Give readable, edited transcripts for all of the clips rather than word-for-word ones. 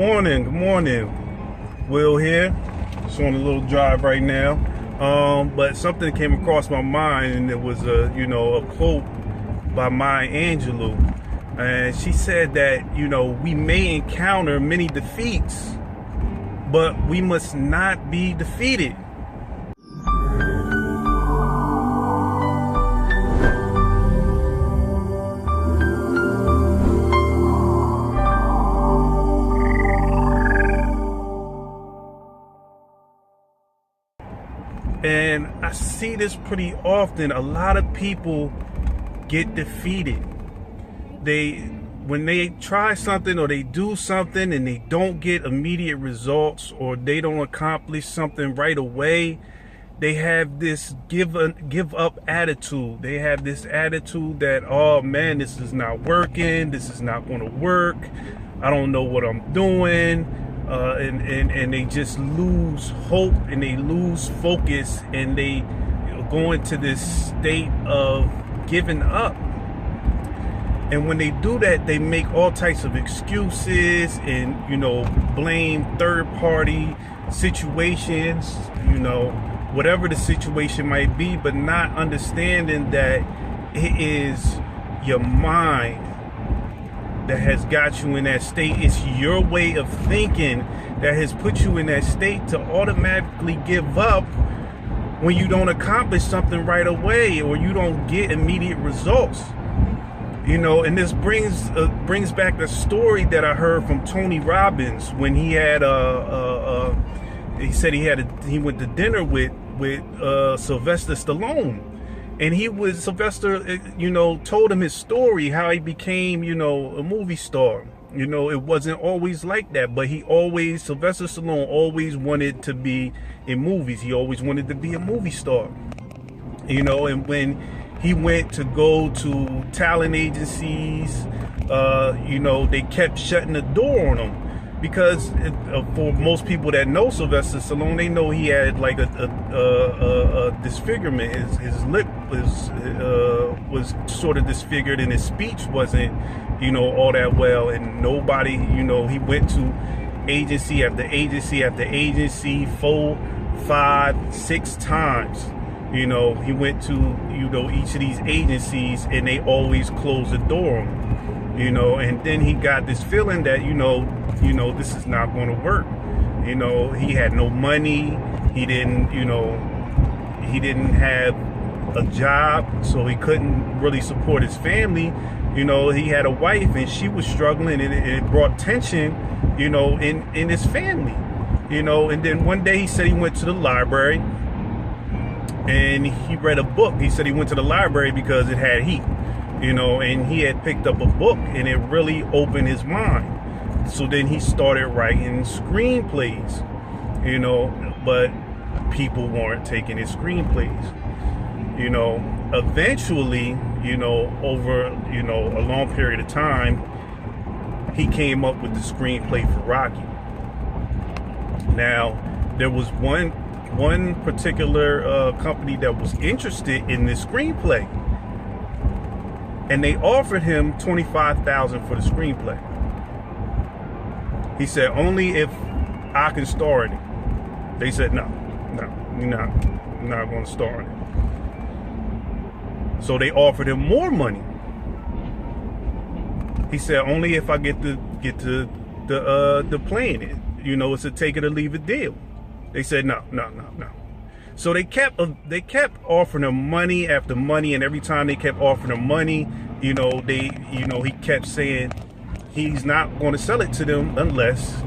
Good morning. Will here. Just on a little drive right now. But something came across my mind, and it was a quote by Maya Angelou, and she said that we may encounter many defeats, but we must not be defeated. And I see this pretty often. A lot of people get defeated. When they try something or they do something and they don't get immediate results, or they don't accomplish something right away, they have this give up attitude. They have this attitude that, oh man, this is not working. This is not going to work. I don't know what I'm doing. And they just lose hope, and they lose focus, and they go into this state of giving up. And when they do that, they make all types of excuses and blame third-party situations, whatever the situation might be, but not understanding that it is your mind that has got you in that state. It's your way of thinking that has put you in that state to automatically give up when you don't accomplish something right away, or you don't get immediate results. And this brings back the story that I heard from Tony Robbins when he had he said he went to dinner with Sylvester Stallone. And Sylvester, told him his story, how he became, a movie star. It wasn't always like that, but Sylvester Stallone always wanted to be in movies. He always wanted to be a movie star. And when he went to go to talent agencies, they kept shutting the door on him. Because for most people that know Sylvester Stallone, they know he had like a disfigurement. His lip was sort of disfigured, and his speech wasn't, all that well. And nobody, he went to agency after agency after agency, 4, 5, 6 times. He went to, each of these agencies, and they always closed the door on him. And then he got this feeling that, this is not going to work. He had no money. He didn't have a job, so he couldn't really support his family. He had a wife, and she was struggling, and it brought tension, in his family. And then one day he said he went to the library and he read a book. He said he went to the library because it had heat, and he had picked up a book, and it really opened his mind. So then he started writing screenplays, but people weren't taking his screenplays. Eventually, over, a long period of time, he came up with the screenplay for Rocky. Now, there was one particular company that was interested in this screenplay, and they offered him $25,000 for the screenplay. He said, only if I can star in it. They said, no, you're not going to star in it. So they offered him more money. He said, only if I get to play in it. It's a take it or leave it deal. They said, no. So they kept offering him money after money, and every time they kept offering him money, he kept saying he's not going to sell it to them unless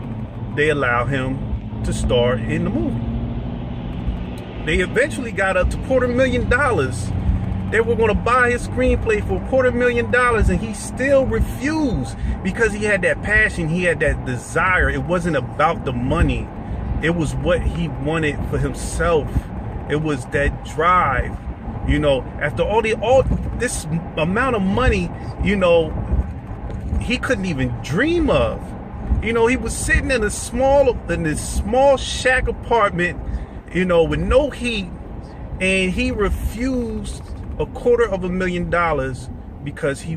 they allow him to star in the movie. They eventually got up to $250,000. They were going to buy his screenplay for $250,000, and he still refused because he had that passion, he had that desire. It wasn't about the money. It was what he wanted for himself. It was that drive. After all this amount of money, he couldn't even dream of. He was sitting in this small shack apartment, with no heat, and he refused $250,000 because he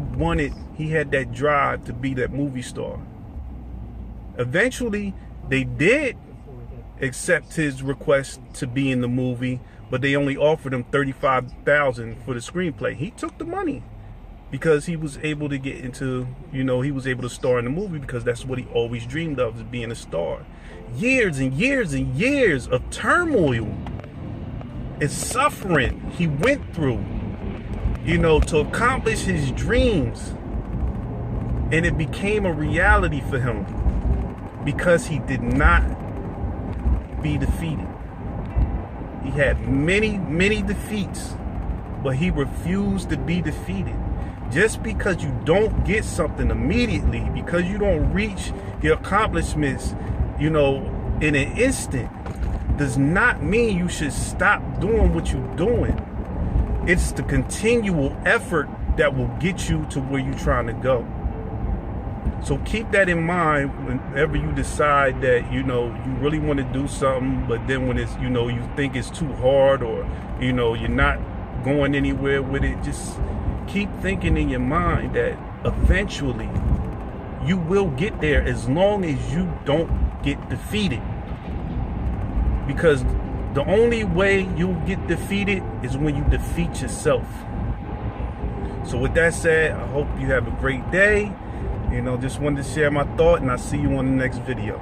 had that drive to be that movie star. Eventually, they did accept his request to be in the movie, but they only offered him $35,000 for the screenplay. He took the money because he was able to get into, he was able to star in the movie because that's what he always dreamed of, is being a star. Years and years and years of turmoil and suffering he went through, to accomplish his dreams. And it became a reality for him because he did not be defeated. He had many, many defeats, but he refused to be defeated. Just because you don't get something immediately, because you don't reach your accomplishments, in an instant, does not mean you should stop doing what you're doing. It's the continual effort that will get you to where you're trying to go. So keep that in mind whenever you decide that, you really want to do something, but then when it's, you think it's too hard, or, you're not going anywhere with it, just keep thinking in your mind that eventually you will get there, as long as you don't get defeated. Because the only way you'll get defeated is when you defeat yourself. So with that said, I hope you have a great day. Just wanted to share my thought, and I'll see you on the next video.